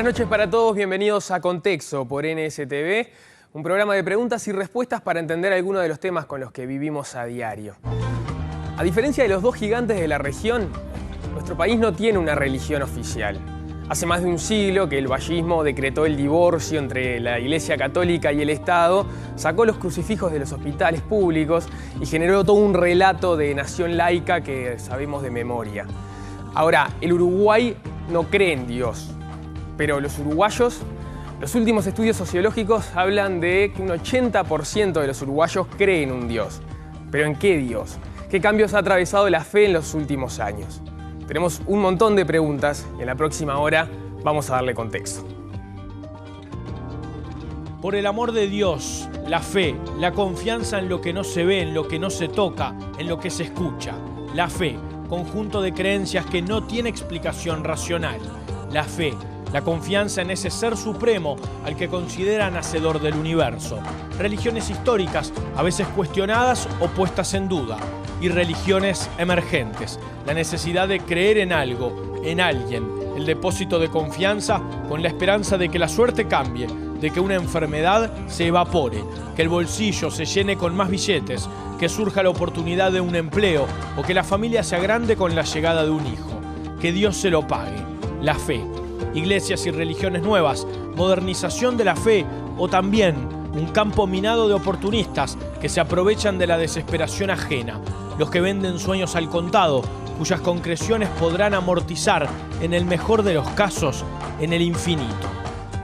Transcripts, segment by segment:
Buenas noches para todos, bienvenidos a Contexto por NSTV, un programa de preguntas y respuestas para entender algunos de los temas con los que vivimos a diario. A diferencia de los dos gigantes de la región, nuestro país no tiene una religión oficial. Hace más de un siglo que el vallismo decretó el divorcio entre la Iglesia Católica y el Estado, sacó los crucifijos de los hospitales públicos y generó todo un relato de nación laica que sabemos de memoria. Ahora, el Uruguay no cree en Dios, pero los uruguayos, los últimos estudios sociológicos hablan de que un 80% de los uruguayos creen en un Dios. ¿Pero en qué Dios? ¿Qué cambios ha atravesado la fe en los últimos años? Tenemos un montón de preguntas y en la próxima hora vamos a darle contexto. Por el amor de Dios, la fe, la confianza en lo que no se ve, en lo que no se toca, en lo que se escucha. La fe, conjunto de creencias que no tiene explicación racional. La fe, la confianza en ese ser supremo al que consideran hacedor del universo. Religiones históricas, a veces cuestionadas o puestas en duda. Y religiones emergentes. La necesidad de creer en algo, en alguien. El depósito de confianza con la esperanza de que la suerte cambie, de que una enfermedad se evapore, que el bolsillo se llene con más billetes, que surja la oportunidad de un empleo o que la familia se agrande con la llegada de un hijo. Que Dios se lo pague. La fe. Iglesias y religiones nuevas, modernización de la fe o también un campo minado de oportunistas que se aprovechan de la desesperación ajena, los que venden sueños al contado, cuyas concreciones podrán amortizar, en el mejor de los casos, en el infinito.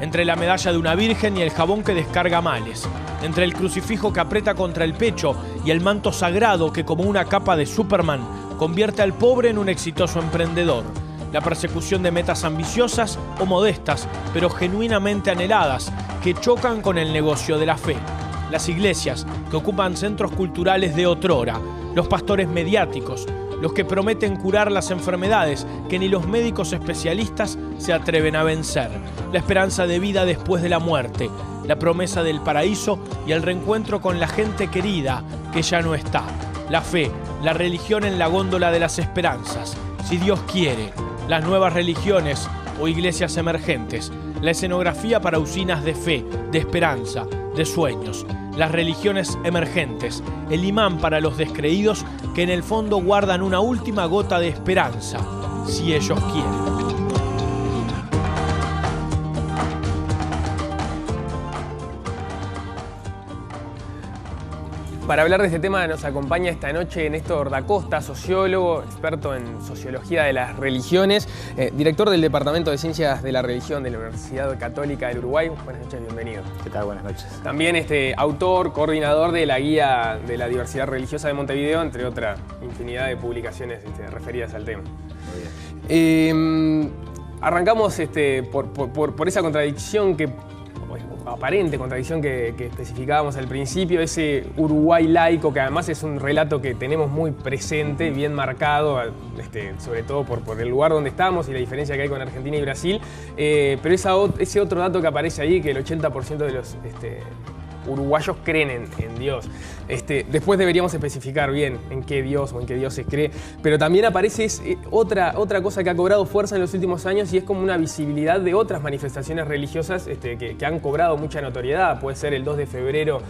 Entre la medalla de una virgen y el jabón que descarga males, entre el crucifijo que aprieta contra el pecho y el manto sagrado que, como una capa de Superman, convierte al pobre en un exitoso emprendedor. La persecución de metas ambiciosas o modestas, pero genuinamente anheladas, que chocan con el negocio de la fe. Las iglesias, que ocupan centros culturales de otrora. Los pastores mediáticos, los que prometen curar las enfermedades que ni los médicos especialistas se atreven a vencer. La esperanza de vida después de la muerte. La promesa del paraíso y el reencuentro con la gente querida que ya no está. La fe, la religión en la góndola de las esperanzas. Si Dios quiere. Las nuevas religiones o iglesias emergentes, la escenografía para usinas de fe, de esperanza, de sueños, las religiones emergentes, el imán para los descreídos que en el fondo guardan una última gota de esperanza, si ellos quieren. Para hablar de este tema nos acompaña esta noche Néstor Da Costa, sociólogo, experto en sociología de las religiones, director del Departamento de Ciencias de la Religión de la Universidad Católica del Uruguay. Buenas noches, bienvenido. ¿Qué tal? Buenas noches. También autor, coordinador de la Guía de la Diversidad Religiosa de Montevideo, entre otra infinidad de publicaciones referidas al tema. Muy bien. Arrancamos por esa contradicción aparente contradicción que especificábamos al principio, ese Uruguay laico, que además es un relato que tenemos muy presente, bien marcado, sobre todo por el lugar donde estamos y la diferencia que hay con Argentina y Brasil, pero ese otro dato que aparece ahí, que el 80% de los uruguayos creen en Dios. Después deberíamos especificar bien en qué Dios o en qué Dios se cree, pero también aparece otra cosa que ha cobrado fuerza en los últimos años y es como una visibilidad de otras manifestaciones religiosas que han cobrado mucha notoriedad. Puede ser el 2 de febrero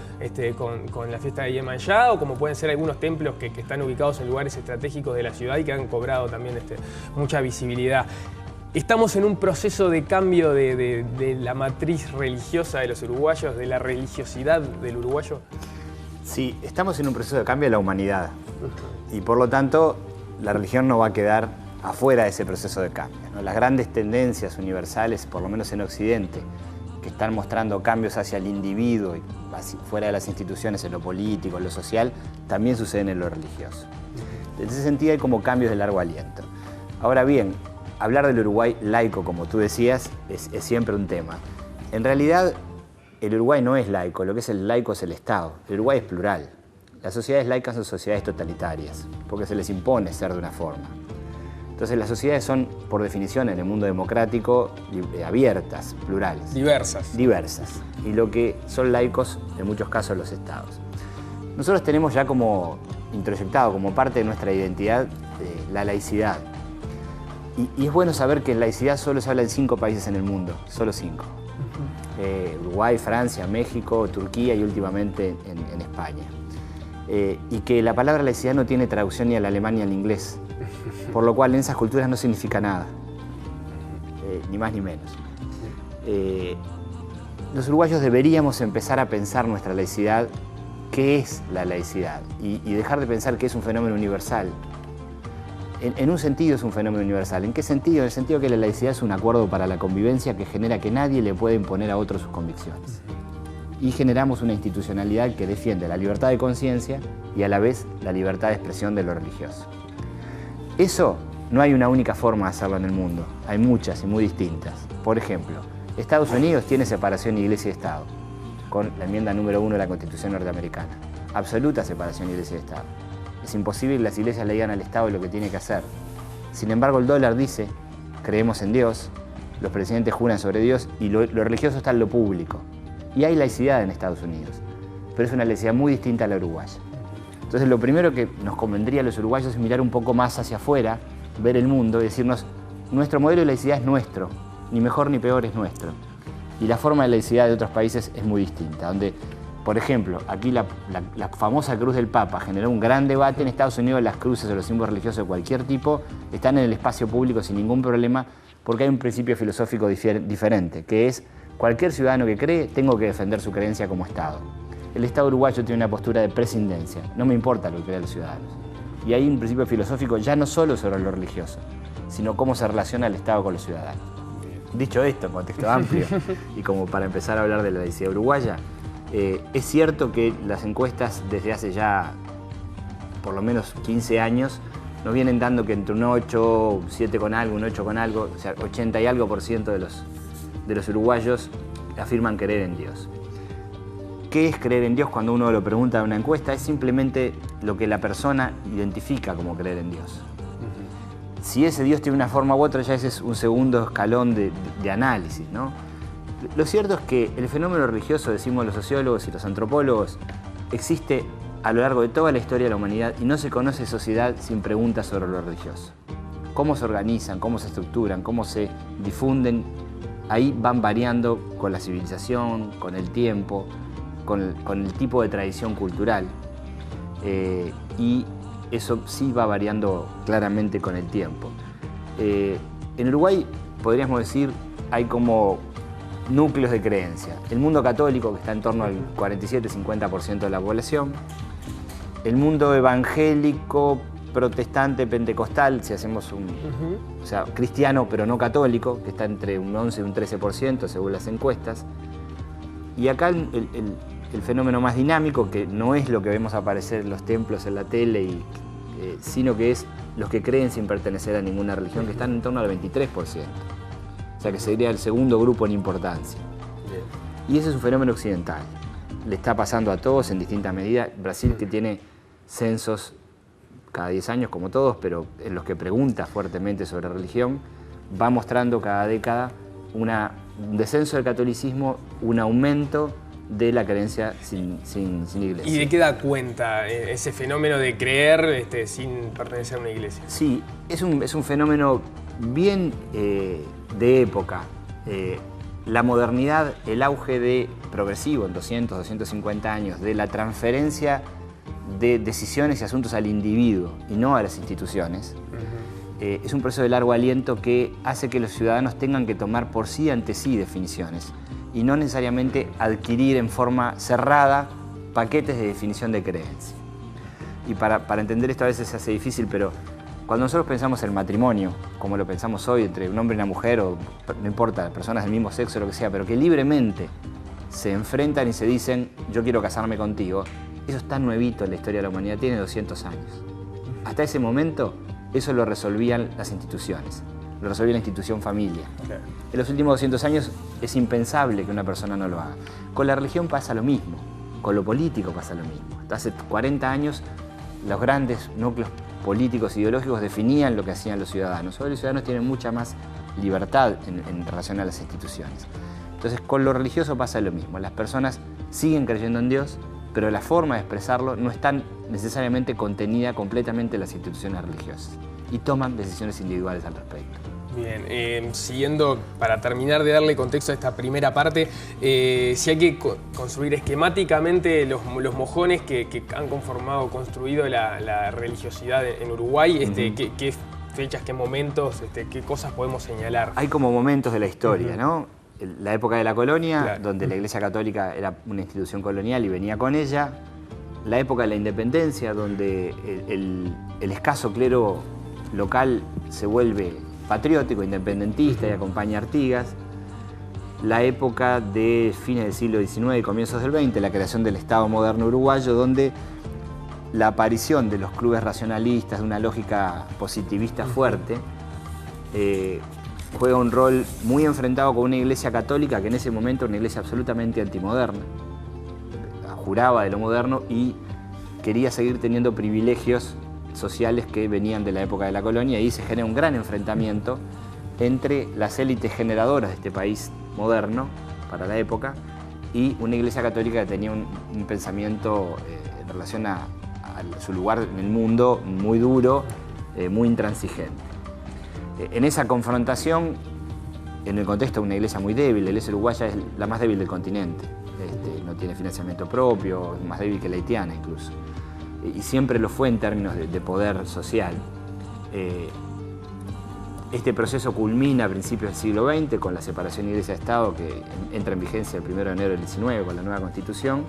con la fiesta de Yemanjá, o como pueden ser algunos templos que están ubicados en lugares estratégicos de la ciudad y que han cobrado también mucha visibilidad. Estamos en un proceso de cambio de la matriz religiosa de los uruguayos, de la religiosidad del uruguayo. Sí, estamos en un proceso de cambio de la humanidad y por lo tanto la religión no va a quedar afuera de ese proceso de cambio, ¿no? Las grandes tendencias universales, por lo menos en Occidente, que están mostrando cambios hacia el individuo y fuera de las instituciones, en lo político, en lo social, también suceden en lo religioso. En ese sentido hay como cambios de largo aliento. Ahora bien, hablar del Uruguay laico, como tú decías, es siempre un tema. En realidad, el Uruguay no es laico, lo que es el laico es el Estado. El Uruguay es plural. Las sociedades laicas son sociedades totalitarias, porque se les impone ser de una forma. Entonces las sociedades son, por definición, en el mundo democrático, abiertas, plurales. Diversas. Diversas. Y lo que son laicos, en muchos casos, los Estados. Nosotros tenemos ya como introyectado, como parte de nuestra identidad, la laicidad. Y es bueno saber que laicidad solo se habla en 5 países en el mundo, solo 5. Uruguay, Francia, México, Turquía y últimamente en España. Y que la palabra laicidad no tiene traducción ni al alemán ni al inglés, por lo cual en esas culturas no significa nada, ni más ni menos. Los uruguayos deberíamos empezar a pensar nuestra laicidad, qué es la laicidad, y dejar de pensar que es un fenómeno universal. En un sentido es un fenómeno universal. ¿En qué sentido? En el sentido que la laicidad es un acuerdo para la convivencia que genera que nadie le puede imponer a otro sus convicciones. Y generamos una institucionalidad que defiende la libertad de conciencia y a la vez la libertad de expresión de lo religioso. Eso no hay una única forma de hacerlo en el mundo. Hay muchas y muy distintas. Por ejemplo, Estados Unidos tiene separación de Iglesia y Estado, con la enmienda número 1 de la Constitución norteamericana. Absoluta separación de Iglesia y Estado. Es imposible que las iglesias le digan al Estado lo que tiene que hacer. Sin embargo, el dólar dice, creemos en Dios, los presidentes juran sobre Dios y lo religioso está en lo público. Y hay laicidad en Estados Unidos, pero es una laicidad muy distinta a la uruguaya. Entonces, lo primero que nos convendría a los uruguayos es mirar un poco más hacia afuera, ver el mundo y decirnos, nuestro modelo de laicidad es nuestro, ni mejor ni peor es nuestro. Y la forma de laicidad de otros países es muy distinta, donde, por ejemplo, aquí la famosa cruz del Papa generó un gran debate. En Estados Unidos las cruces o los símbolos religiosos de cualquier tipo están en el espacio público sin ningún problema porque hay un principio filosófico diferente, que es cualquier ciudadano que cree, tengo que defender su creencia como Estado. El Estado uruguayo tiene una postura de prescindencia, no me importa lo que crean los ciudadanos. Y hay un principio filosófico ya no solo sobre lo religioso, sino cómo se relaciona el Estado con los ciudadanos. Dicho esto, en contexto amplio, y como para empezar a hablar de la laicidad uruguaya, es cierto que las encuestas desde hace ya por lo menos 15 años nos vienen dando que entre un 8, 7 con algo, un 8 con algo, o sea, 80 y algo % de los uruguayos afirman creer en Dios. ¿Qué es creer en Dios cuando uno lo pregunta en una encuesta? Es simplemente lo que la persona identifica como creer en Dios. Si ese Dios tiene una forma u otra, ya ese es un segundo escalón de análisis, ¿no? Lo cierto es que el fenómeno religioso, decimos los sociólogos y los antropólogos, existe a lo largo de toda la historia de la humanidad y no se conoce sociedad sin preguntas sobre lo religioso. Cómo se organizan, cómo se estructuran, cómo se difunden, ahí van variando con la civilización, con el tiempo, con el tipo de tradición cultural. Y eso sí va variando claramente con el tiempo. En Uruguay, podríamos decir, hay como núcleos de creencia. El mundo católico, que está en torno al 47-50% de la población. El mundo evangélico, protestante, pentecostal, si hacemos o sea, cristiano pero no católico, que está entre un 11 y un 13% según las encuestas. Y acá el fenómeno más dinámico, que no es lo que vemos aparecer en los templos, en la tele, sino que es los que creen sin pertenecer a ninguna religión, que están en torno al 23%. O sea que sería el segundo grupo en importancia. Y ese es un fenómeno occidental. Le está pasando a todos en distinta medida. Brasil, que tiene censos cada 10 años, como todos, pero en los que pregunta fuertemente sobre religión, va mostrando cada década un descenso del catolicismo, un aumento de la creencia sin iglesia. ¿Y de qué da cuenta ese fenómeno de creer sin pertenecer a una iglesia? Sí, es un fenómeno bien de época. La modernidad, el auge progresivo en 200, 250 años, de la transferencia de decisiones y asuntos al individuo y no a las instituciones, es un proceso de largo aliento que hace que los ciudadanos tengan que tomar por sí ante sí definiciones y no necesariamente adquirir en forma cerrada paquetes de definición de creencia. Y para entender esto a veces se hace difícil, pero cuando nosotros pensamos el matrimonio, como lo pensamos hoy, entre un hombre y una mujer, o no importa, personas del mismo sexo o lo que sea, pero que libremente se enfrentan y se dicen, yo quiero casarme contigo, eso es tan nuevito en la historia de la humanidad, tiene 200 años. Hasta ese momento, eso lo resolvían las instituciones, lo resolvía la institución familia. Okay. En los últimos 200 años es impensable que una persona no lo haga. Con la religión pasa lo mismo, con lo político pasa lo mismo. Hasta hace 40 años, los grandes núcleos políticos e ideológicos definían lo que hacían los ciudadanos. Hoy los ciudadanos tienen mucha más libertad en relación a las instituciones. Entonces, con lo religioso pasa lo mismo. Las personas siguen creyendo en Dios, pero la forma de expresarlo no está necesariamente contenida completamente en las instituciones religiosas y toman decisiones individuales al respecto. Bien, siguiendo, para terminar de darle contexto a esta primera parte, si hay que construir esquemáticamente los mojones que han construido la religiosidad en Uruguay, ¿qué fechas, qué momentos, qué cosas podemos señalar? Hay como momentos de la historia, ¿no? La época de la colonia, donde la Iglesia Católica era una institución colonial y venía con ella. La época de la independencia, donde el escaso clero local se vuelve patriótico, independentista y acompaña a Artigas. La época de fines del siglo XIX y comienzos del XX, la creación del Estado moderno uruguayo, donde la aparición de los clubes racionalistas, de una lógica positivista fuerte, juega un rol muy enfrentado con una iglesia católica que en ese momento era una iglesia absolutamente antimoderna, juraba de lo moderno y quería seguir teniendo privilegios sociales que venían de la época de la colonia, y se genera un gran enfrentamiento entre las élites generadoras de este país moderno para la época y una iglesia católica que tenía un pensamiento en relación a su lugar en el mundo muy duro, muy intransigente. En esa confrontación, en el contexto de una iglesia muy débil, la iglesia uruguaya es la más débil del continente, no tiene financiamiento propio, es más débil que la haitiana incluso, y siempre lo fue en términos de poder social. Este proceso culmina a principios del siglo XX con la separación Iglesia-Estado, que entra en vigencia el 1 de enero del 19 con la nueva Constitución,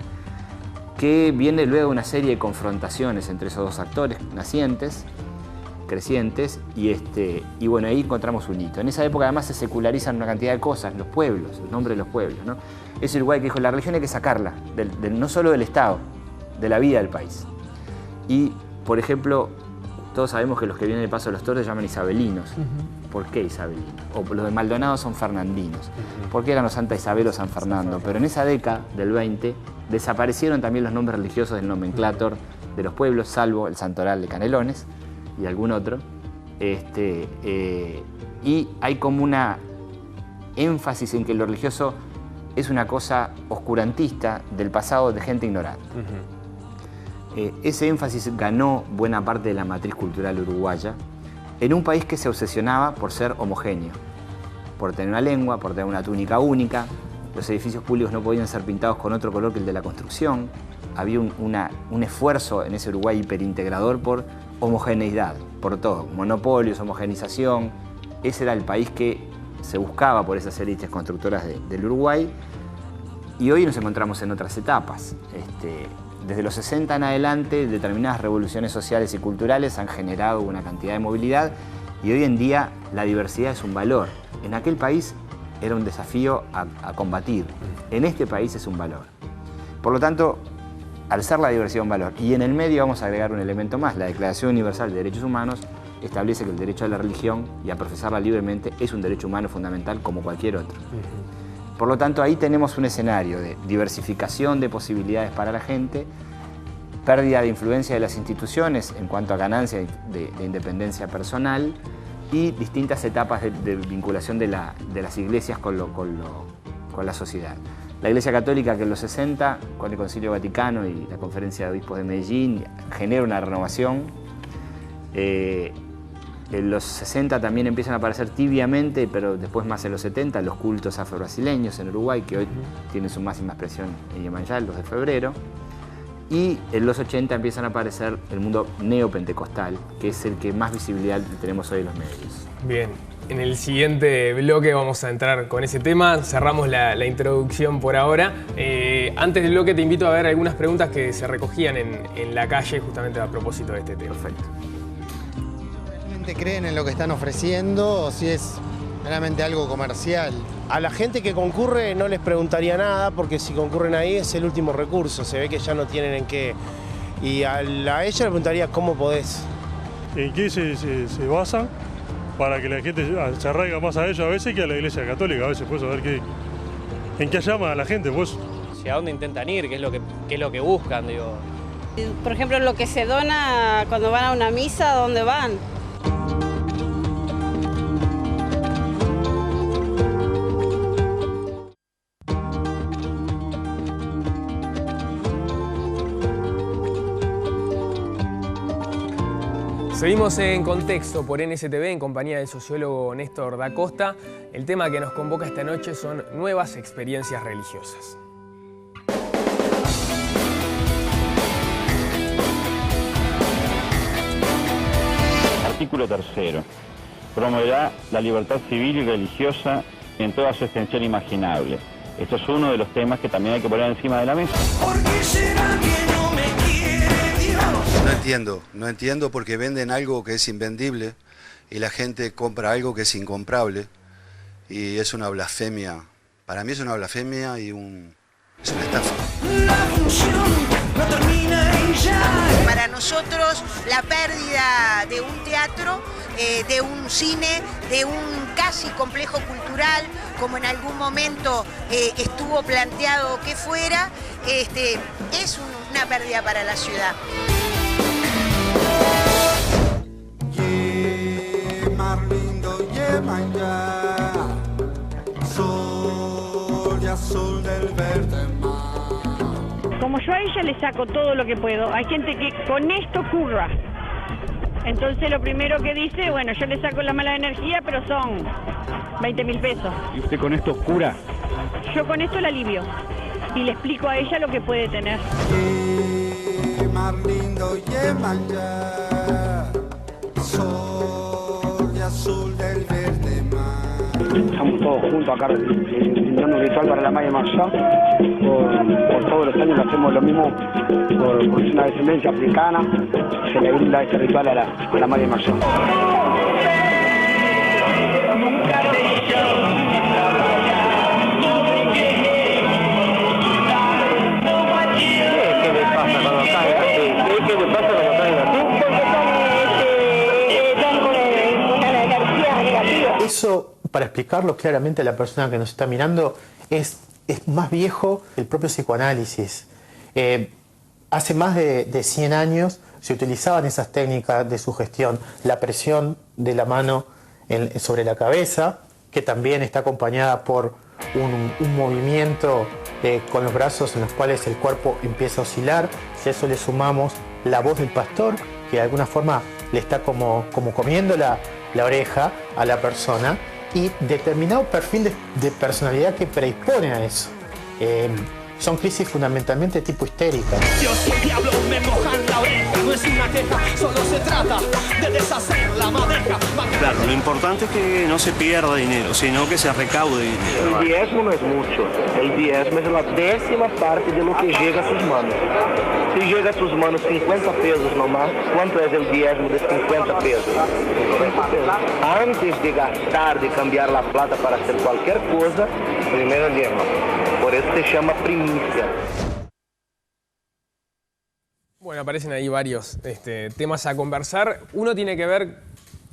que viene luego de una serie de confrontaciones entre esos dos actores nacientes, crecientes, y bueno, ahí encontramos un hito. En esa época además se secularizan una cantidad de cosas, los pueblos, el nombre de los pueblos, ¿no? Es Uruguay que dijo, la religión hay que sacarla, no solo del Estado, de la vida del país. Y, por ejemplo, todos sabemos que los que vienen del Paso de los Toros se llaman isabelinos. ¿Por qué isabelinos? O los de Maldonado son fernandinos. ¿Por qué eran los Santa Isabel o San Fernando? Pero en esa década del 20 desaparecieron también los nombres religiosos del nomenclátor de los pueblos, salvo el Santoral de Canelones y algún otro. Y hay como una énfasis en que lo religioso es una cosa oscurantista del pasado de gente ignorante. Ese énfasis ganó buena parte de la matriz cultural uruguaya en un país que se obsesionaba por ser homogéneo, por tener una lengua, por tener una túnica única. Los edificios públicos no podían ser pintados con otro color que el de la construcción. Había un esfuerzo en ese Uruguay hiperintegrador por homogeneidad, por todo, monopolios, homogenización. Ese era el país que se buscaba por esas élites constructoras del Uruguay, y hoy nos encontramos en otras etapas. Desde los 60 en adelante, determinadas revoluciones sociales y culturales han generado una cantidad de movilidad, y hoy en día la diversidad es un valor. En aquel país era un desafío a combatir. En este país es un valor. Por lo tanto, al ser la diversidad un valor, y en el medio vamos a agregar un elemento más, la Declaración Universal de Derechos Humanos establece que el derecho a la religión y a profesarla libremente es un derecho humano fundamental como cualquier otro. Por lo tanto, ahí tenemos un escenario de diversificación de posibilidades para la gente, pérdida de influencia de las instituciones en cuanto a ganancia de independencia personal y distintas etapas de vinculación de las iglesias con la sociedad. La Iglesia Católica, que en los 60, con el Concilio Vaticano y la Conferencia de Obispos de Medellín, genera una renovación. En los 60 también empiezan a aparecer tibiamente, pero después más en los 70, los cultos afro-brasileños en Uruguay, que hoy tienen su máxima expresión en Iemanjá, el 2 de febrero. Y en los 80 empiezan a aparecer el mundo neopentecostal, que es el que más visibilidad tenemos hoy en los medios. Bien, en el siguiente bloque vamos a entrar con ese tema. Cerramos la introducción por ahora. Antes del bloque te invito a ver algunas preguntas que se recogían en la calle justamente a propósito de este tema. Perfecto. ¿Creen en lo que están ofreciendo o si es meramente algo comercial? A la gente que concurre no les preguntaría nada, porque si concurren ahí es el último recurso, se ve que ya no tienen en qué. Y a ella le preguntaría cómo podés. ¿En qué se basan para que la gente se arraiga más a ellos a veces que a la Iglesia Católica? A veces puedes saber en qué llama a la gente, pues. ¿A dónde intentan ir? ¿Qué es lo que buscan? Digo. Por ejemplo, lo que se dona cuando van a una misa, ¿a dónde van? Seguimos en Contexto por NSTV en compañía del sociólogo Néstor da Costa. El tema que nos convoca esta noche son nuevas experiencias religiosas. Artículo 3. Promoverá la libertad civil y religiosa en toda su extensión imaginable. Esto es uno de los temas que también hay que poner encima de la mesa. ¿Por qué será que no me quiere Dios? No entiendo porque venden algo que es invendible y la gente compra algo que es incomprable y es una blasfemia. Para mí es una blasfemia y es una estafa. La función no termina en ya. Para nosotros la pérdida de un teatro, de un cine, de un casi complejo cultural, como en algún momento estuvo planteado que fuera, es una pérdida para la ciudad. Mar lindo, sol y azul del verde mar. Como yo a ella le saco todo lo que puedo, hay gente que con esto curra. Entonces lo primero que dice, bueno, yo le saco la mala energía, pero son 20.000 pesos. ¿Y usted con esto cura? Yo con esto la alivio y le explico a ella lo que puede tener. Mar lindo, sol y azul del verde mar. Estamos todos juntos acá brindando un ritual para la Maya Marchá. Por todos los años hacemos lo mismo por una descendencia africana. Se le brinda este ritual a la Maya Marchá. ¿Qué le pasa cuando cae así? ¿Qué le pasa cuando cae así? Porque están con una energía negativa. Eso, para explicarlo claramente a la persona que nos está mirando, es más viejo que el propio psicoanálisis. Hace más de 100 años se utilizaban esas técnicas de sugestión, la presión de la mano sobre la cabeza, que también está acompañada por un movimiento con los brazos en los cuales el cuerpo empieza a oscilar. Si a eso le sumamos la voz del pastor, que de alguna forma le está como comiendo la oreja a la persona, y determinado perfil de personalidad que predispone a eso. Son crisis fundamentalmente tipo histérica. Dios y el diablo me mojan la oreja, no es una queja, solo se trata de deshacer la madeja. Claro, lo importante es que no se pierda dinero, sino que se recaude dinero. El diezmo no es mucho, el diezmo es la 10ª parte de lo que llega a sus manos. Si llega a sus manos 50 pesos nomás, ¿cuánto es el diezmo de 50 pesos? 50 pesos. Antes de gastar, de cambiar la plata para hacer cualquier cosa, primero el diezmo. Por eso se llama primicia. Bueno, aparecen ahí varios temas a conversar. Uno tiene que ver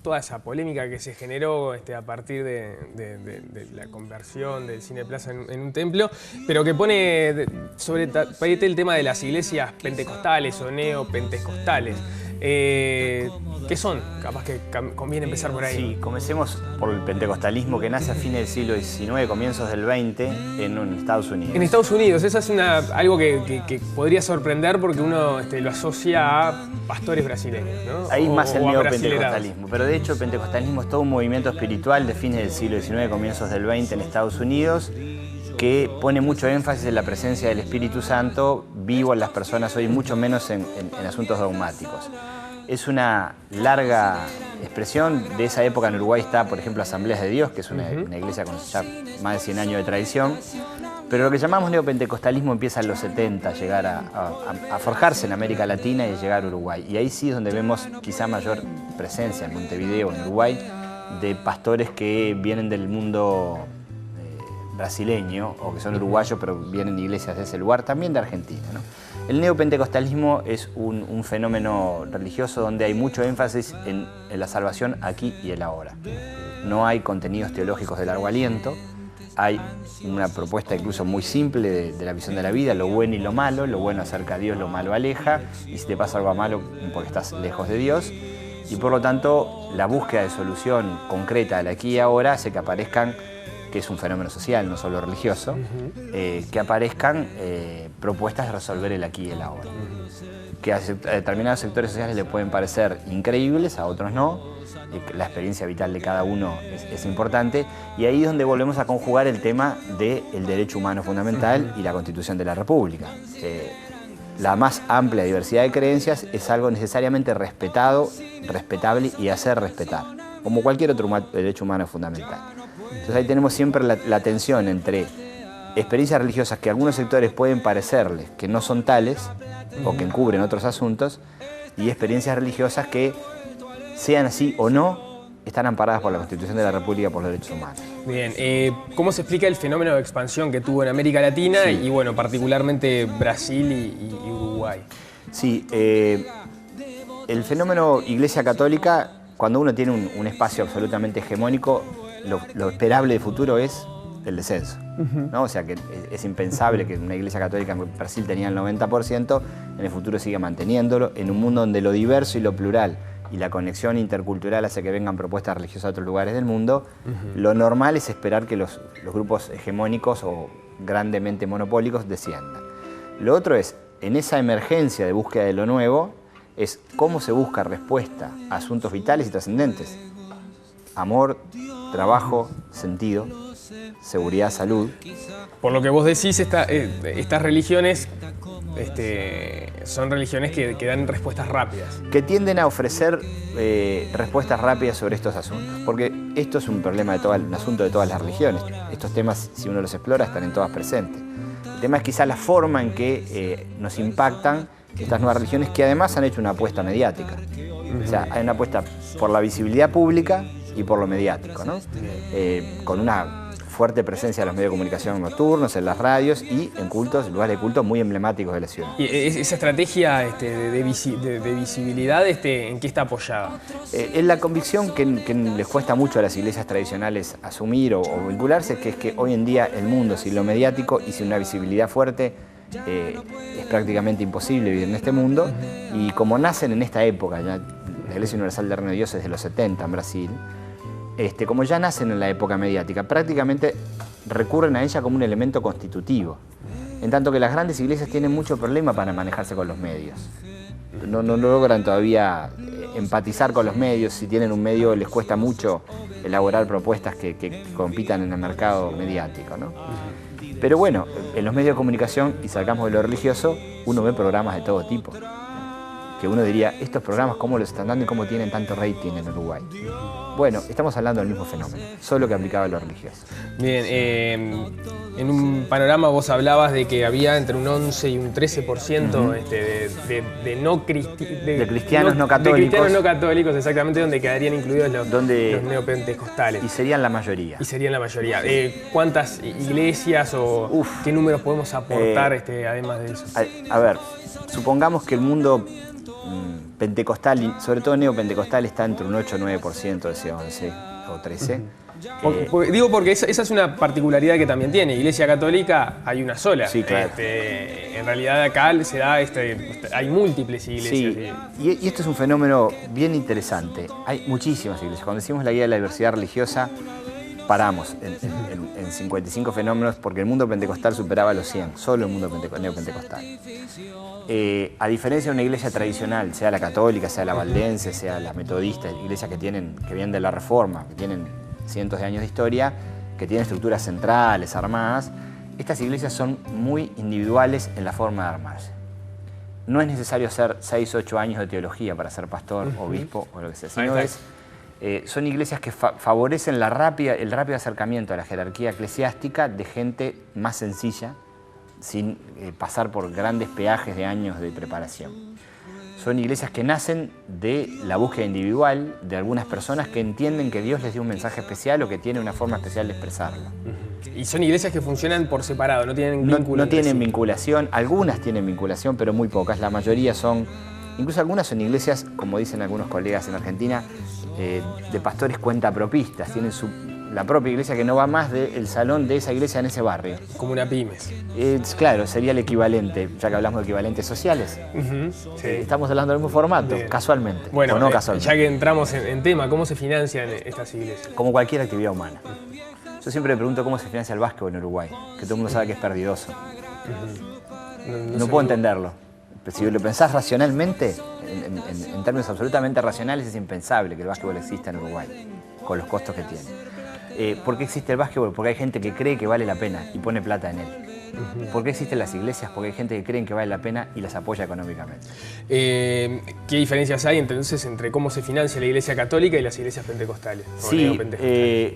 toda esa polémica que se generó a partir de la conversión del Cine Plaza en un templo, pero que pone sobre tapete el tema de las iglesias pentecostales o neopentecostales. ¿Qué son? Capaz que conviene empezar por ahí. Sí, comencemos por el pentecostalismo que nace a fines del siglo XIX, comienzos del XX, en Estados Unidos. En Estados Unidos, eso es algo que podría sorprender porque uno lo asocia a pastores brasileños, ¿no? Ahí más el neopentecostalismo, pero de hecho el pentecostalismo es todo un movimiento espiritual de fines del siglo XIX, comienzos del XX en Estados Unidos, que pone mucho énfasis en la presencia del Espíritu Santo vivo en las personas hoy, mucho menos en asuntos dogmáticos. Es una larga expresión. De esa época en Uruguay está, por ejemplo, Asambleas de Dios, que es una iglesia con ya más de 100 años de tradición. Pero lo que llamamos neopentecostalismo empieza en los 70, llegar a forjarse en América Latina y llegar a Uruguay. Y ahí sí es donde vemos quizá mayor presencia en Montevideo, en Uruguay, de pastores que vienen del mundo brasileño o que son uruguayos pero vienen de iglesias de ese lugar, también de Argentina, ¿no? El neopentecostalismo es un fenómeno religioso donde hay mucho énfasis en la salvación aquí y el ahora. No hay contenidos teológicos de largo aliento, hay una propuesta incluso muy simple de la visión de la vida, lo bueno y lo bueno acerca a Dios, lo malo aleja, y si te pasa algo malo porque estás lejos de Dios, y por lo tanto la búsqueda de solución concreta del aquí y ahora hace que aparezcan que es un fenómeno social, no solo religioso, que aparezcan propuestas de resolver el aquí y el ahora. Que a determinados sectores sociales le pueden parecer increíbles, a otros no. La experiencia vital de cada uno es importante, y ahí es donde volvemos a conjugar el tema del derecho humano fundamental y la Constitución de la República. La más amplia diversidad de creencias es algo necesariamente respetado, respetable y hacer respetar, como cualquier otro derecho humano fundamental. Entonces ahí tenemos siempre la tensión entre experiencias religiosas que a algunos sectores pueden parecerles que no son tales o que encubren otros asuntos, y experiencias religiosas que, sean así o no, están amparadas por la Constitución de la República, por los derechos humanos. Bien, ¿cómo se explica el fenómeno de expansión que tuvo en América Latina y, bueno, particularmente Brasil y Uruguay? Sí, el fenómeno Iglesia Católica, cuando uno tiene un espacio absolutamente hegemónico, lo esperable de futuro es el descenso, ¿no? O sea que es impensable que una Iglesia Católica en Brasil tenía el 90%, en el futuro siga manteniéndolo, en un mundo donde lo diverso y lo plural y la conexión intercultural hace que vengan propuestas religiosas de otros lugares del mundo. Lo normal es esperar que los grupos hegemónicos o grandemente monopólicos desciendan. Lo otro es, en esa emergencia de búsqueda de lo nuevo, es cómo se busca respuesta a asuntos vitales y trascendentes. Amor, trabajo, sentido, seguridad, salud. Por lo que vos decís, estas religiones son religiones que dan respuestas rápidas. Que tienden a ofrecer respuestas rápidas sobre estos asuntos. Porque esto es un problema un asunto de todas las religiones. Estos temas, si uno los explora, están en todas presentes. El tema es quizá la forma en que nos impactan estas nuevas religiones, que además han hecho una apuesta mediática. O sea, hay una apuesta por la visibilidad pública y por lo mediático, ¿no? Con una fuerte presencia de los medios de comunicación nocturnos, en las radios y en lugares de culto muy emblemáticos de la ciudad. ¿Y esa estrategia de visibilidad en qué está apoyada? Es la convicción que les cuesta mucho a las iglesias tradicionales asumir o vincularse, que es que hoy en día el mundo sin lo mediático y sin una visibilidad fuerte es prácticamente imposible vivir en este mundo. Y como nacen en esta época, ya la Iglesia Universal del Reino de Dios es de los 70 en Brasil, como ya nacen en la época mediática, prácticamente recurren a ella como un elemento constitutivo, en tanto que las grandes iglesias tienen mucho problema para manejarse con los medios. No logran todavía empatizar con los medios. Si tienen un medio, les cuesta mucho elaborar propuestas que compitan en el mercado mediático, ¿no? Pero bueno, en los medios de comunicación, y salgamos de lo religioso, uno ve programas de todo tipo, que uno diría, estos programas cómo los están dando y cómo tienen tanto rating en Uruguay. Bueno, estamos hablando del mismo fenómeno, solo que aplicado a lo religioso. Bien, en un panorama vos hablabas de que había entre un 11 y un 13% de cristianos no católicos. De cristianos no católicos, exactamente, donde quedarían incluidos los neopentecostales. Y serían la mayoría. ¿Cuántas iglesias o qué números podemos aportar además de eso? A ver, supongamos que el mundo pentecostal, sobre todo neopentecostal, está entre un 8 o 9% de ese 11 o 13. Digo porque esa es una particularidad que también tiene. Iglesia Católica hay una sola. Sí, claro. En realidad acá se da hay múltiples iglesias. Sí. Y esto es un fenómeno bien interesante. Hay muchísimas iglesias. Cuando decimos la guía de la diversidad religiosa, paramos en 55 fenómenos, porque el mundo pentecostal superaba los 100, solo el mundo neopentecostal. A diferencia de una iglesia tradicional, sea la católica, sea la valdense, sea la metodista, iglesias que vienen de la Reforma, que tienen cientos de años de historia, que tienen estructuras centrales, armadas, estas iglesias son muy individuales en la forma de armarse. No es necesario hacer 6 o 8 años de teología para ser pastor, obispo o lo que sea, sino son iglesias que favorecen el rápido acercamiento a la jerarquía eclesiástica de gente más sencilla, sin pasar por grandes peajes de años de preparación. Son iglesias que nacen de la búsqueda individual de algunas personas que entienden que Dios les dio un mensaje especial o que tiene una forma especial de expresarlo. Y son iglesias que funcionan por separado, no tienen vínculo. No tienen vinculación, algunas tienen vinculación, pero muy pocas. La mayoría incluso algunas son iglesias, como dicen algunos colegas en Argentina, de pastores cuentapropistas. Tienen la propia iglesia que no va más del salón de esa iglesia en ese barrio. Como una pymes. Claro, sería el equivalente, ya que hablamos de equivalentes sociales. Sí. Estamos hablando del mismo formato, casualmente. Bueno, o no casualmente. Ya que entramos en tema, ¿cómo se financian estas iglesias? Como cualquier actividad humana. Yo siempre me pregunto cómo se financia el básquetbol en Uruguay, que todo el mundo sabe que es perdidoso. No puedo entenderlo. Si lo pensás racionalmente, en términos absolutamente racionales, es impensable que el básquetbol exista en Uruguay, con los costos que tiene. ¿Por qué existe el básquetbol? Porque hay gente que cree que vale la pena y pone plata en él. ¿Por qué existen las iglesias? Porque hay gente que cree que vale la pena y las apoya económicamente. ¿Qué diferencias hay entonces entre cómo se financia la iglesia católica y las iglesias pentecostales? Sí,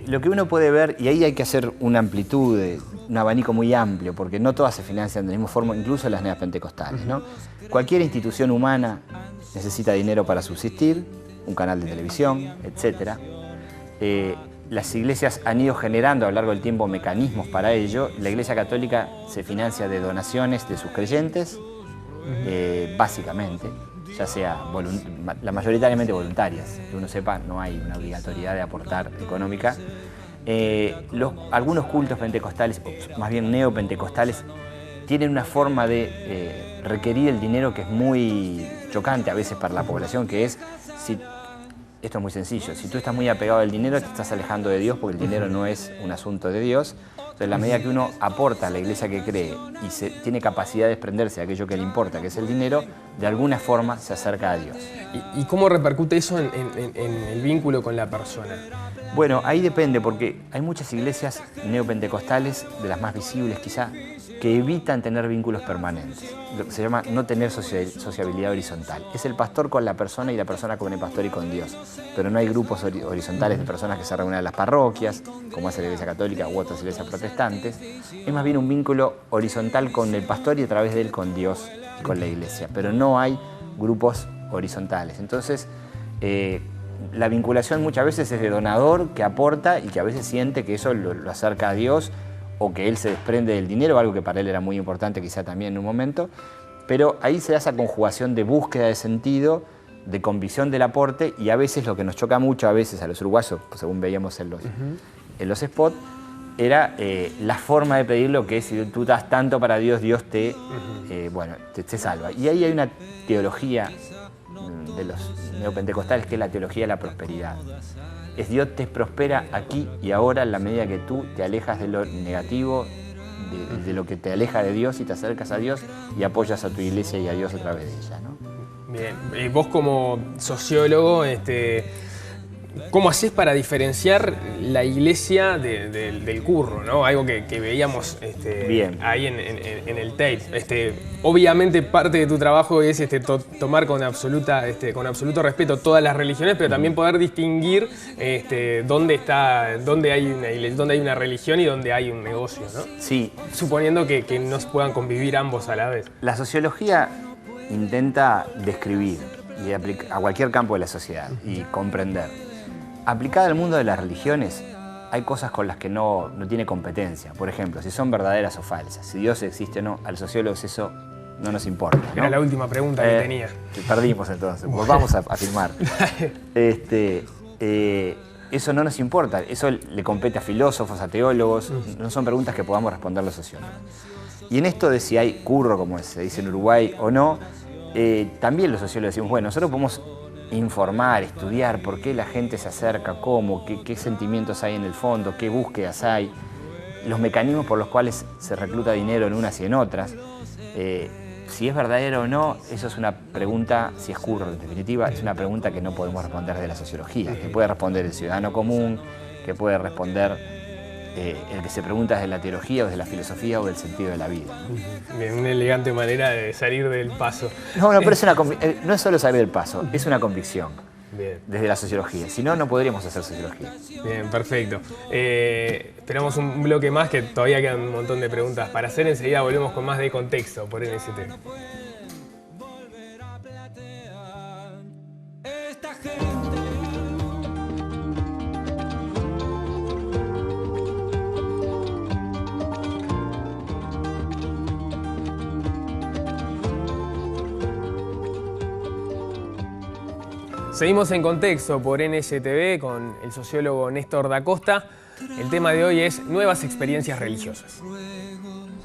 lo que uno puede ver, y ahí hay que hacer una amplitud, un abanico muy amplio, porque no todas se financian de la misma forma, incluso las neopentecostales, ¿no? Cualquier institución humana necesita dinero para subsistir, un canal de televisión, etc. Las iglesias han ido generando a lo largo del tiempo mecanismos para ello. La Iglesia Católica se financia de donaciones de sus creyentes, básicamente, ya sea mayoritariamente voluntarias. Que uno sepa, no hay una obligatoriedad de aportar económica. Algunos cultos pentecostales, o más bien neopentecostales, tienen una forma de requerir el dinero que es muy chocante a veces para la población, que es... Esto es muy sencillo. Si tú estás muy apegado al dinero, te estás alejando de Dios porque el dinero no es un asunto de Dios. Entonces, en la medida que uno aporta a la iglesia que cree y tiene capacidad de desprenderse de aquello que le importa, que es el dinero, de alguna forma se acerca a Dios. ¿Y cómo repercute eso en el vínculo con la persona? Bueno, ahí depende, porque hay muchas iglesias neopentecostales, de las más visibles quizá, que evitan tener vínculos permanentes. Lo que se llama no tener sociabilidad horizontal. Es el pastor con la persona y la persona con el pastor y con Dios. Pero no hay grupos horizontales de personas que se reúnen en las parroquias, como hace la Iglesia Católica u otras iglesias protestantes. Es más bien un vínculo horizontal con el pastor y a través de él con Dios y con la iglesia. Pero no hay grupos horizontales. Entonces, la vinculación muchas veces es de donador que aporta y que a veces siente que eso lo acerca a Dios, o que él se desprende del dinero, algo que para él era muy importante quizá también en un momento, pero ahí se da esa conjugación de búsqueda de sentido, de convicción del aporte, y a veces lo que nos choca mucho a veces a los uruguayos, según veíamos en los spots, era la forma de pedirlo, que es si tú das tanto para Dios, Dios te salva. Y ahí hay una teología de los neopentecostales que es la teología de la prosperidad. Es Dios te prospera aquí y ahora en la medida que tú te alejas de lo negativo, de lo que te aleja de Dios y te acercas a Dios y apoyas a tu iglesia y a Dios a través de ella, ¿no? Bien, vos como sociólogo, ¿cómo hacés para diferenciar la iglesia del curro, ¿no? Algo que veíamos ahí en el tape. Obviamente parte de tu trabajo es tomar con absoluto respeto todas las religiones, pero también poder distinguir dónde hay una iglesia, dónde hay una religión y dónde hay un negocio, ¿no? Sí. Suponiendo que no puedan convivir ambos a la vez. La sociología intenta describir y a cualquier campo de la sociedad y comprender. Aplicada al mundo de las religiones, hay cosas con las que no tiene competencia. Por ejemplo, si son verdaderas o falsas, si Dios existe o no, a los sociólogos eso no nos importa, ¿no? Era la última pregunta que tenía. Perdimos entonces, volvamos a filmar. Eso no nos importa, eso le compete a filósofos, a teólogos, no son preguntas que podamos responder los sociólogos. Y en esto de si hay curro, como se dice en Uruguay, o no, también los sociólogos decimos, bueno, nosotros podemos informar, estudiar por qué la gente se acerca, cómo, qué sentimientos hay en el fondo, qué búsquedas hay, los mecanismos por los cuales se recluta dinero en unas y en otras. Si es verdadero o no, eso es una pregunta, si es curro en definitiva, es una pregunta que no podemos responder desde la sociología, que puede responder el ciudadano común, que puede responder el que se pregunta desde la teología o desde la filosofía o del sentido de la vida, ¿no? Bien, una elegante manera de salir del paso. No, pero no es solo salir del paso, es una convicción. Bien. Desde la sociología, si no, no podríamos hacer sociología. Bien, perfecto. Esperamos un bloque más, que todavía quedan un montón de preguntas para hacer. Enseguida volvemos con más de contexto por NST. Seguimos en contexto por NSTV con el sociólogo Néstor da Costa. El tema de hoy es nuevas experiencias religiosas.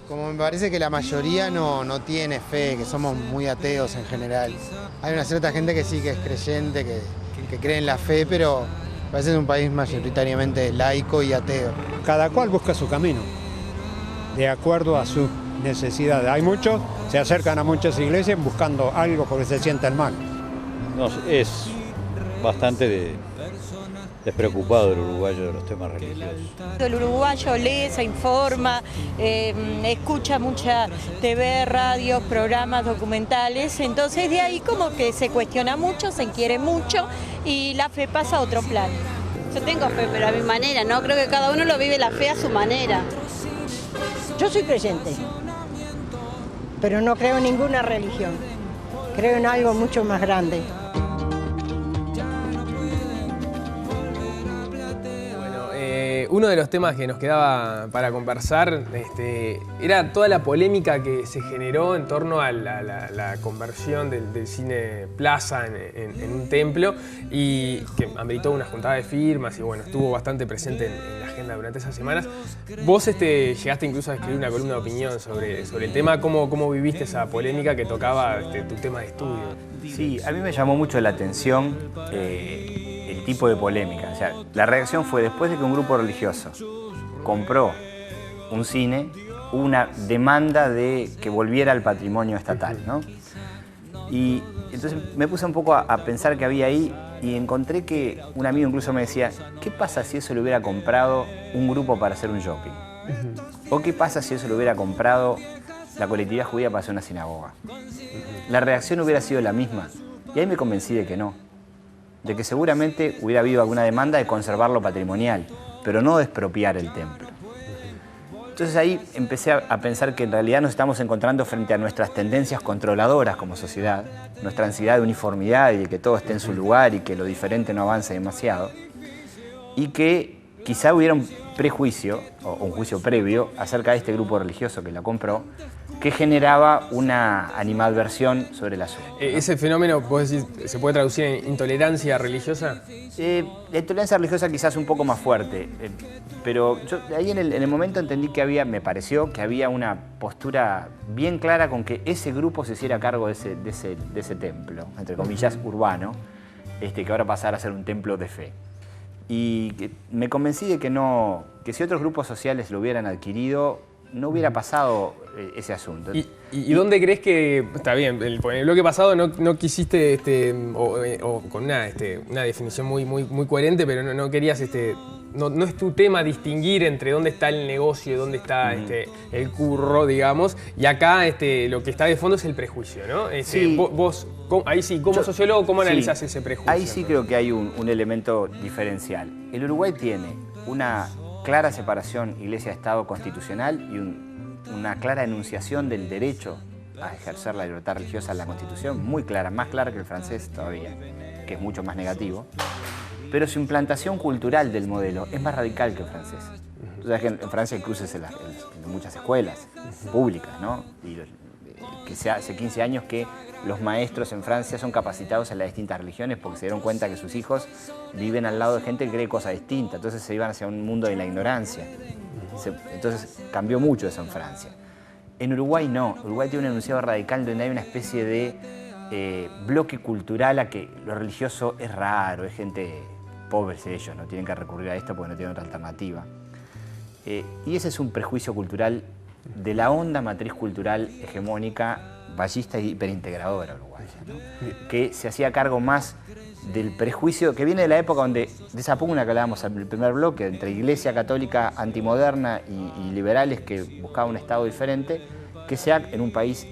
Como me parece que la mayoría no tiene fe, que somos muy ateos en general. Hay una cierta gente que sí que es creyente, que cree en la fe, pero Parece un país mayoritariamente laico y ateo. Cada cual busca su camino, de acuerdo a sus necesidades. Hay muchos, se acercan a muchas iglesias buscando algo porque se sienten mal. No, es bastante despreocupado el uruguayo de los temas religiosos. El uruguayo lee, se informa, escucha mucha TV, radios, programas documentales, entonces de ahí como que se cuestiona mucho, se quiere mucho y la fe pasa a otro plano. Yo tengo fe, pero a mi manera, ¿no? Creo que cada uno lo vive la fe a su manera. Yo soy creyente, pero no creo en ninguna religión. Creo en algo mucho más grande. Uno de los temas que nos quedaba para conversar era toda la polémica que se generó en torno a la conversión del cine plaza en un templo y que ameritó una juntada de firmas y bueno, estuvo bastante presente en la agenda durante esas semanas. Vos llegaste incluso a escribir una columna de opinión sobre el tema. ¿Cómo viviste esa polémica que tocaba tu tema de estudio? Sí, a mí me llamó mucho la atención el tipo de polémica. O sea, la reacción fue después de que un grupo religioso compró un cine, hubo una demanda de que volviera al patrimonio estatal, ¿no? Y entonces me puse un poco a pensar qué había ahí y encontré que un amigo incluso me decía, ¿qué pasa si eso lo hubiera comprado un grupo para hacer un shopping? ¿O qué pasa si eso lo hubiera comprado la colectividad judía para hacer una sinagoga? La reacción hubiera sido la misma. Y ahí me convencí de que no. De que seguramente hubiera habido alguna demanda de conservar lo patrimonial, pero no de expropiar el templo. Entonces ahí empecé a pensar que en realidad nos estamos encontrando frente a nuestras tendencias controladoras como sociedad, nuestra ansiedad de uniformidad y de que todo esté en su lugar y que lo diferente no avance demasiado, y que quizá hubiera un prejuicio o un juicio previo acerca de este grupo religioso que la compró, que generaba una animadversión sobre el asunto, ¿no? ¿Ese fenómeno, vos decís, se puede traducir en intolerancia religiosa? La intolerancia religiosa quizás un poco más fuerte, pero yo ahí en el momento entendí que me pareció que había una postura bien clara con que ese grupo se hiciera cargo de ese templo, entre comillas, urbano, que ahora pasara a ser un templo de fe. Y me convencí de que si otros grupos sociales lo hubieran adquirido, no hubiera pasado ese asunto. ¿Y dónde crees que, está bien, en el bloque pasado no quisiste, o con una definición muy coherente, pero no querías, no es tu tema distinguir entre dónde está el negocio y dónde está el curro, digamos, y acá lo que está de fondo es el prejuicio, ¿no? Sí. Vos, ahí sí, como sociólogo, ¿cómo analizás ese prejuicio? Ahí sí creo que hay un elemento diferencial. El Uruguay tiene una clara separación Iglesia-Estado constitucional y una clara enunciación del derecho a ejercer la libertad religiosa en la Constitución, muy clara, más clara que el francés todavía, que es mucho más negativo. Pero su implantación cultural del modelo es más radical que el francés. Tú sabes que en Francia hay cruces en muchas escuelas públicas, ¿no? Y que hace 15 años que los maestros en Francia son capacitados en las distintas religiones porque se dieron cuenta que sus hijos viven al lado de gente que cree cosas distintas, entonces se iban hacia un mundo de la ignorancia. Entonces cambió mucho eso en Francia. En Uruguay no, Uruguay tiene un enunciado radical donde hay una especie de bloque cultural a que lo religioso es raro, es gente pobre ellos, no tienen que recurrir a esto porque no tienen otra alternativa. Y ese es un prejuicio cultural de la honda matriz cultural hegemónica, ballista y hiperintegradora uruguaya, ¿no? Que se hacía cargo más del prejuicio que viene de la época de esa pugna que hablábamos en el primer bloque, entre iglesia católica antimoderna y liberales que buscaban un Estado diferente, que sea en un país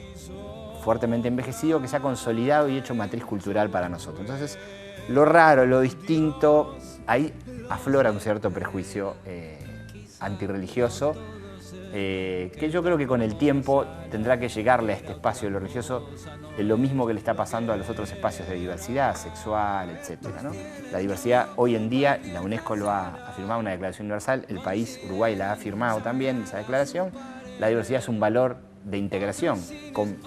fuertemente envejecido, que se ha consolidado y hecho matriz cultural para nosotros. Entonces, lo raro, lo distinto, ahí aflora un cierto prejuicio antirreligioso, que yo creo que con el tiempo tendrá que llegarle a este espacio de lo religioso lo mismo que le está pasando a los otros espacios de diversidad sexual, etc., ¿no? La diversidad hoy en día, la UNESCO lo ha afirmado en una declaración universal, el país, Uruguay, la ha afirmado también esa declaración, la diversidad es un valor de integración,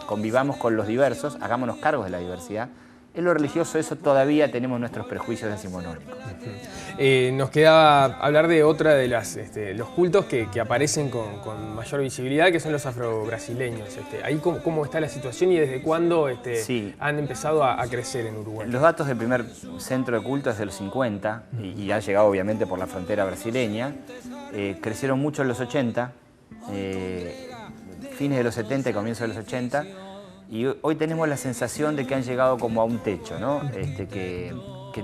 convivamos con los diversos, hagámonos cargos de la diversidad En lo religioso, eso todavía tenemos nuestros prejuicios decimonónicos. Nos queda hablar de otra de los cultos que aparecen con mayor visibilidad, que son los afro-brasileños. Ahí cómo está la situación y desde cuándo han empezado a crecer en Uruguay. Los datos del primer centro de culto es de los 50 y ha llegado obviamente por la frontera brasileña. Crecieron mucho en los 80, fines de los 70 y comienzos de los 80. Y hoy tenemos la sensación de que han llegado como a un techo, ¿no? Que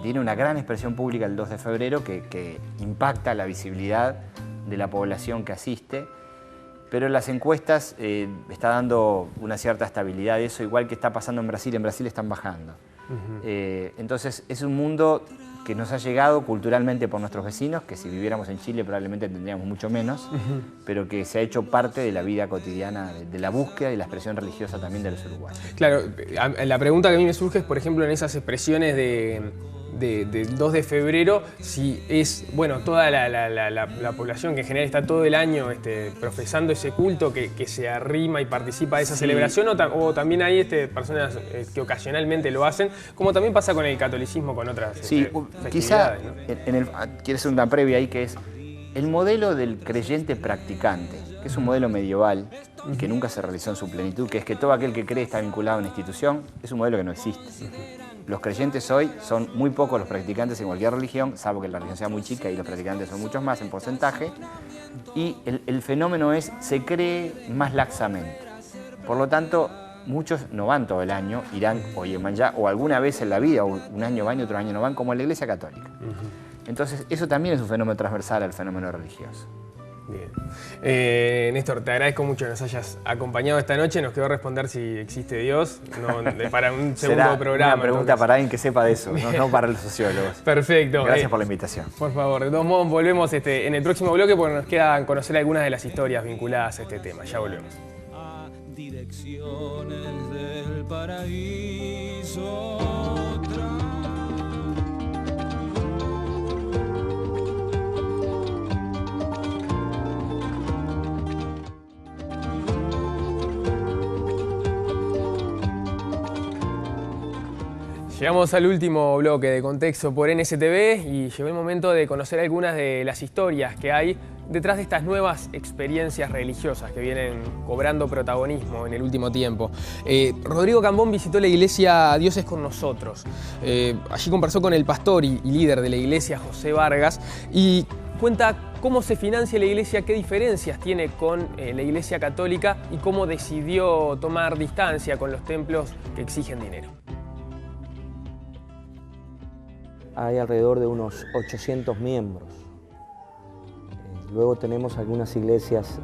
tiene una gran expresión pública el 2 de febrero que impacta la visibilidad de la población que asiste, pero en las encuestas está dando una cierta estabilidad eso, igual que está pasando en Brasil están bajando. Entonces es un mundo que nos ha llegado culturalmente por nuestros vecinos, que si viviéramos en Chile probablemente tendríamos mucho menos, pero que se ha hecho parte de la vida cotidiana, de la búsqueda y la expresión religiosa también de los uruguayos. Claro, la pregunta que a mí me surge es, por ejemplo, en esas expresiones del 2 de febrero, si es, bueno, toda la población que en general está todo el año profesando ese culto, que se arrima y participa de esa celebración, o también hay personas que ocasionalmente lo hacen, como también pasa con el catolicismo, con otras quizá, ¿no? quiero hacer una previa ahí, que es el modelo del creyente practicante, que es un modelo medieval y que nunca se realizó en su plenitud, que es que todo aquel que cree está vinculado a una institución, es un modelo que no existe. Los creyentes hoy son muy pocos los practicantes en cualquier religión, salvo que la religión sea muy chica y los practicantes son muchos más en porcentaje, y el fenómeno se cree más laxamente. Por lo tanto, muchos no van todo el año, irán o alguna vez en la vida, o un año van y otro año no van, como en la Iglesia Católica. Entonces, eso también es un fenómeno transversal al fenómeno religioso. Bien. Néstor, te agradezco mucho que nos hayas acompañado esta noche. Nos quedó responder si existe Dios, para un segundo programa. Una pregunta para alguien que sepa de eso, no para los sociólogos. Perfecto. Gracias por la invitación. Por favor, de todos modos volvemos en el próximo bloque porque nos queda conocer algunas de las historias vinculadas a este tema. Ya volvemos. Direcciones del paraíso. Llegamos al último bloque de Contexto por NSTV y llegó el momento de conocer algunas de las historias que hay detrás de estas nuevas experiencias religiosas que vienen cobrando protagonismo en el último tiempo. Rodrigo Cambón visitó la iglesia Dios es con nosotros. Allí conversó con el pastor y líder de la iglesia, José Vargas, y cuenta cómo se financia la iglesia, qué diferencias tiene con la iglesia católica y cómo decidió tomar distancia con los templos que exigen dinero. Hay alrededor de unos 800 miembros. Luego tenemos algunas iglesias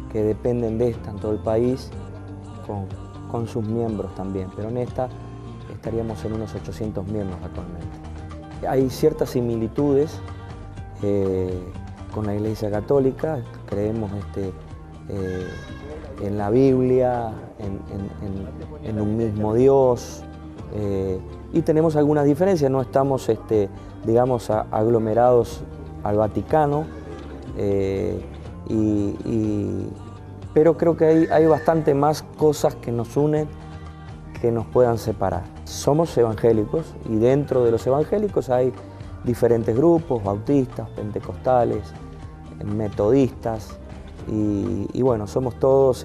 que dependen de esta en todo el país, con sus miembros también, pero en esta estaríamos en unos 800 miembros actualmente. Hay ciertas similitudes con la Iglesia Católica, creemos en la Biblia, en un mismo Dios, y tenemos algunas diferencias, no estamos, digamos, aglomerados al Vaticano, pero creo que hay bastante más cosas que nos unen que nos puedan separar. Somos evangélicos y dentro de los evangélicos hay diferentes grupos, bautistas, pentecostales, metodistas, y bueno, somos todos,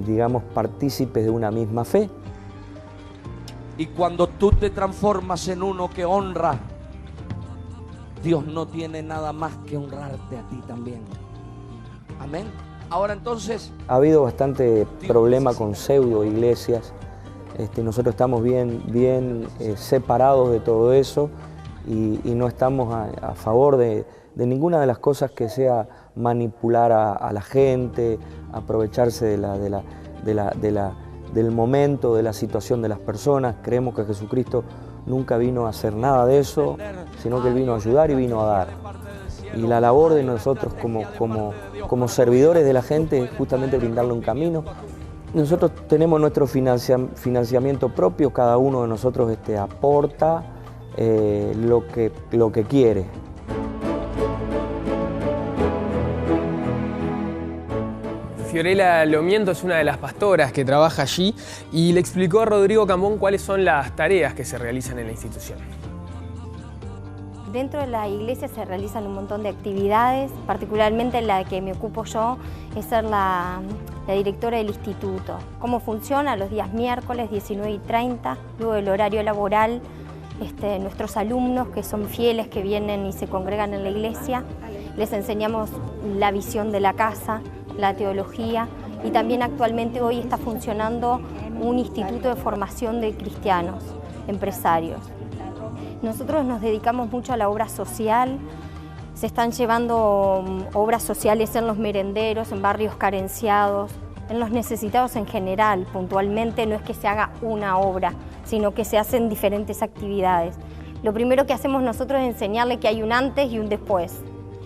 digamos, partícipes de una misma fe. Y cuando tú te transformas en uno que honra, Dios no tiene nada más que honrarte a ti también. Amén. Ahora entonces... Ha habido bastante problema con pseudo iglesias. Nosotros estamos bien separados de todo eso y no estamos a favor de ninguna de las cosas que sea manipular a la gente, aprovecharse del momento, de la situación de las personas. Creemos que Jesucristo nunca vino a hacer nada de eso, sino que Él vino a ayudar y vino a dar. Y la labor de nosotros como servidores de la gente es justamente brindarle un camino. Nosotros tenemos nuestro financiamiento propio, cada uno de nosotros aporta lo que quiere. Fiorella Lomiento es una de las pastoras que trabaja allí y le explicó a Rodrigo Cambón cuáles son las tareas que se realizan en la institución. Dentro de la iglesia se realizan un montón de actividades, particularmente la que me ocupo yo es ser la directora del instituto. ¿Cómo funciona? Los días miércoles 19:30, luego del horario laboral, nuestros alumnos que son fieles, que vienen y se congregan en la iglesia, les enseñamos la visión de la casa, la teología, y también actualmente hoy está funcionando un instituto de formación de cristianos, empresarios. Nosotros nos dedicamos mucho a la obra social, se están llevando obras sociales en los merenderos, en barrios carenciados, en los necesitados en general. Puntualmente no es que se haga una obra, sino que se hacen diferentes actividades. Lo primero que hacemos nosotros es enseñarle que hay un antes y un después.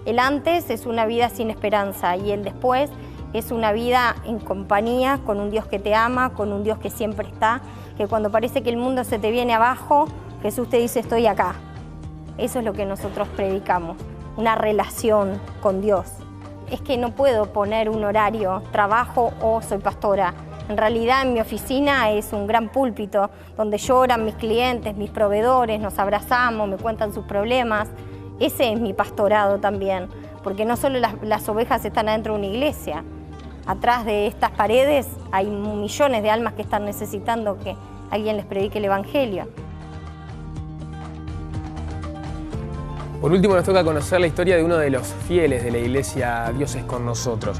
El antes es una vida sin esperanza y el después es una vida en compañía con un Dios que te ama, con un Dios que siempre está, que cuando parece que el mundo se te viene abajo, Jesús te dice estoy acá. Eso es lo que nosotros predicamos, una relación con Dios. Es que no puedo poner un horario, trabajo o soy pastora. En realidad en mi oficina es un gran púlpito donde lloran mis clientes, mis proveedores, nos abrazamos, me cuentan sus problemas. Ese es mi pastorado también, porque no solo las ovejas están adentro de una iglesia. Atrás de estas paredes hay millones de almas que están necesitando que alguien les predique el evangelio. Por último, nos toca conocer la historia de uno de los fieles de la iglesia Dios es con nosotros.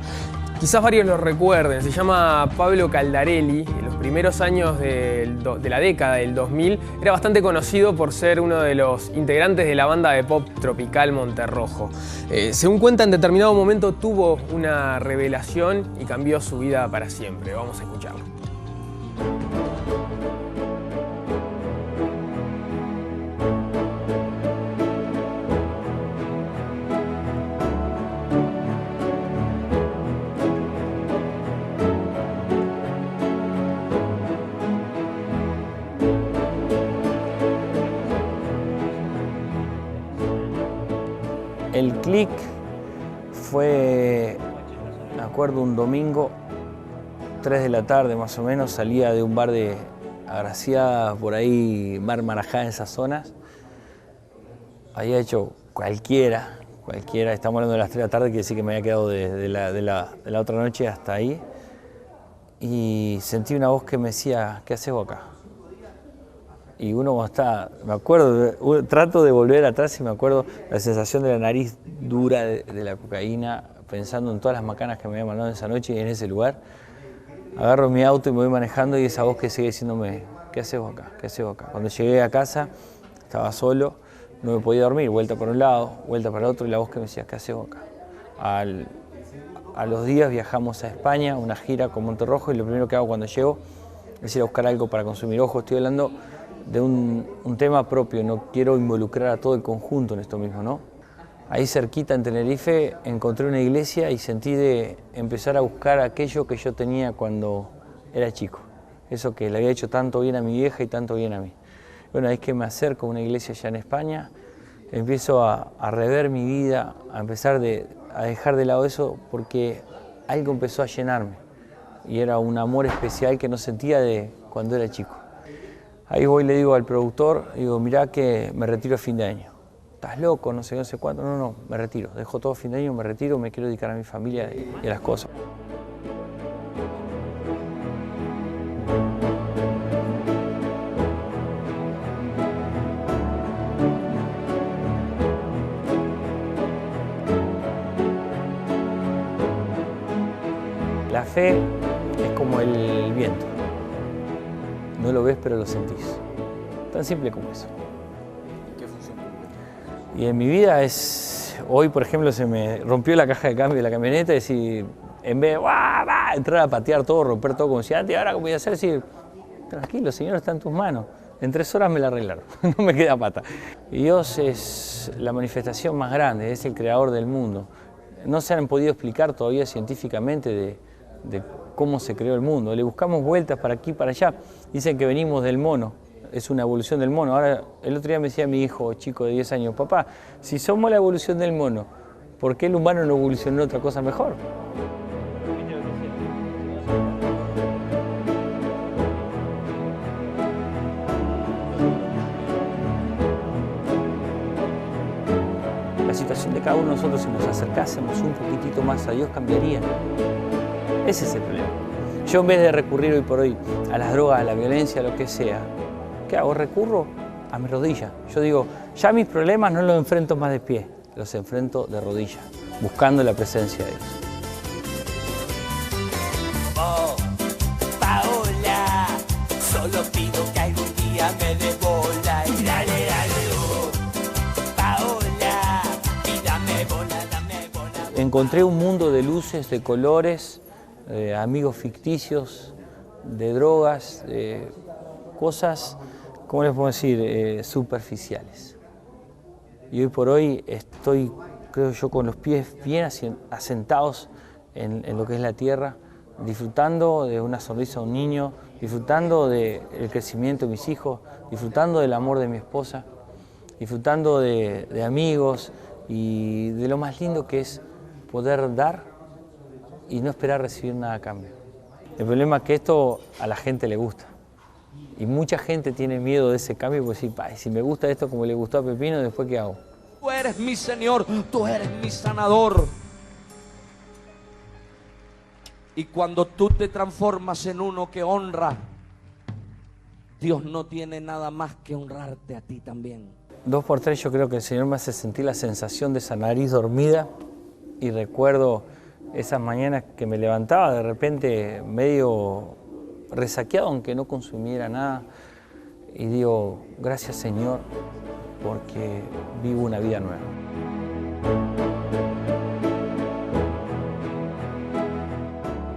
Quizás varios lo recuerden, se llama Pablo Caldarelli. En los primeros años de la década del 2000 era bastante conocido por ser uno de los integrantes de la banda de pop tropical Monterrojo. Según cuenta, en determinado momento tuvo una revelación y cambió su vida para siempre. Vamos a escucharlo. El clic fue, me acuerdo, un domingo, 3 de la tarde más o menos, salía de un bar de Agraciada, por ahí, Bar Marajá, en esas zonas. Había hecho cualquiera, estamos hablando de las 3 de la tarde, quiere decir que me había quedado de la otra noche hasta ahí. Y sentí una voz que me decía, ¿qué haces vos acá? Y uno cuando está, me acuerdo, trato de volver atrás y me acuerdo la sensación de la nariz dura de la cocaína, pensando en todas las macanas que me había mandado esa noche y en ese lugar. Agarro mi auto y me voy manejando y esa voz que sigue diciéndome, ¿qué haces vos acá? ¿Qué haces vos acá? Cuando llegué a casa, estaba solo, no me podía dormir, vuelta para un lado, vuelta para el otro, y la voz que me decía, ¿qué haces vos acá? A los días viajamos a España, una gira con Monterrojo, y lo primero que hago cuando llego es ir a buscar algo para consumir. Ojo, estoy hablando de un tema propio, no quiero involucrar a todo el conjunto en esto mismo, ¿no? Ahí cerquita en Tenerife encontré una iglesia y sentí de empezar a buscar aquello que yo tenía cuando era chico, eso que le había hecho tanto bien a mi vieja y tanto bien a mí. Bueno, ahí es que me acerco a una iglesia allá en España, empiezo a rever mi vida, a empezar a dejar de lado eso porque algo empezó a llenarme y era un amor especial que no sentía de cuando era chico. Ahí voy y le digo al productor, digo, mirá que me retiro a fin de año. ¿Estás loco? No sé cuánto. No, me retiro. Dejo todo a fin de año, me retiro, me quiero dedicar a mi familia y a las cosas. La fe es como el viento. No lo ves, pero lo sentís. Tan simple como eso. ¿Y qué función? Y en mi vida es... Hoy, por ejemplo, se me rompió la caja de cambio de la camioneta y decir, en vez de entrar a patear todo, romper todo como si antes, ahora ¿cómo voy a hacer? Decir, tranquilo, Señor, está en tus manos. En 3 horas me la arreglaron, no me queda pata. Y Dios es la manifestación más grande, es el creador del mundo. No se han podido explicar todavía científicamente de cómo se creó el mundo. Le buscamos vueltas para aquí, para allá. Dicen que venimos del mono, es una evolución del mono. Ahora, el otro día me decía mi hijo, chico de 10 años, papá, si somos la evolución del mono, ¿por qué el humano no evolucionó en otra cosa mejor? corazón de cada uno de nosotros, si nos acercásemos un poquitito más a Dios, cambiaría. Ese es el problema. Yo, en vez de recurrir hoy por hoy a las drogas, a la violencia, a lo que sea, ¿qué hago? Recurro a mi rodilla. Yo digo, ya mis problemas no los enfrento más de pie, los enfrento de rodillas, buscando la presencia de Dios. Oh, Paola, solo pido que algún día me dé bola y dale, oh, Paola, y dame bola, dame bola. Encontré un mundo de luces, de colores, amigos ficticios, de drogas, cosas, ¿cómo les puedo decir?, superficiales. Y hoy por hoy estoy, creo yo, con los pies bien asentados en lo que es la tierra, disfrutando de una sonrisa de un niño, disfrutando del crecimiento de mis hijos, disfrutando del amor de mi esposa, disfrutando de amigos y de lo más lindo que es poder dar y no esperar recibir nada a cambio. El problema es que esto a la gente le gusta. Y mucha gente tiene miedo de ese cambio porque si me gusta esto como le gustó a Pepino, ¿después qué hago? Tú eres mi Señor, tú eres mi sanador. Y cuando tú te transformas en uno que honra, Dios no tiene nada más que honrarte a ti también. 2 por 3 yo creo que el Señor me hace sentir la sensación de esa nariz dormida y recuerdo esas mañanas que me levantaba de repente medio resaqueado, aunque no consumiera nada, y digo, gracias Señor, porque vivo una vida nueva.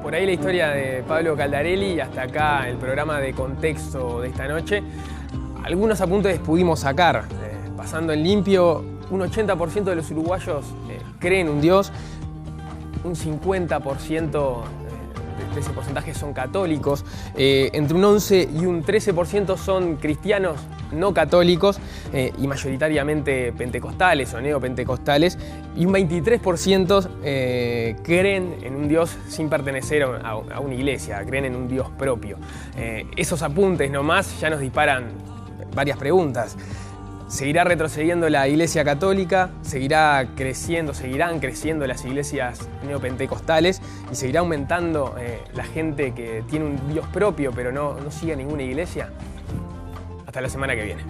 Por ahí la historia de Pablo Caldarelli y hasta acá el programa de contexto de esta noche. Algunos apuntes pudimos sacar, pasando en limpio, un 80% de los uruguayos creen en un Dios, un 50% de ese porcentaje son católicos, entre un 11 y un 13% son cristianos no católicos y mayoritariamente pentecostales o neopentecostales, y un 23% creen en un Dios sin pertenecer a una iglesia, creen en un Dios propio. Esos apuntes nomás ya nos disparan varias preguntas. ¿Seguirá retrocediendo la Iglesia Católica? ¿Seguirán creciendo las iglesias neopentecostales? ¿Y seguirá aumentando la gente que tiene un Dios propio pero no sigue a ninguna iglesia? Hasta la semana que viene.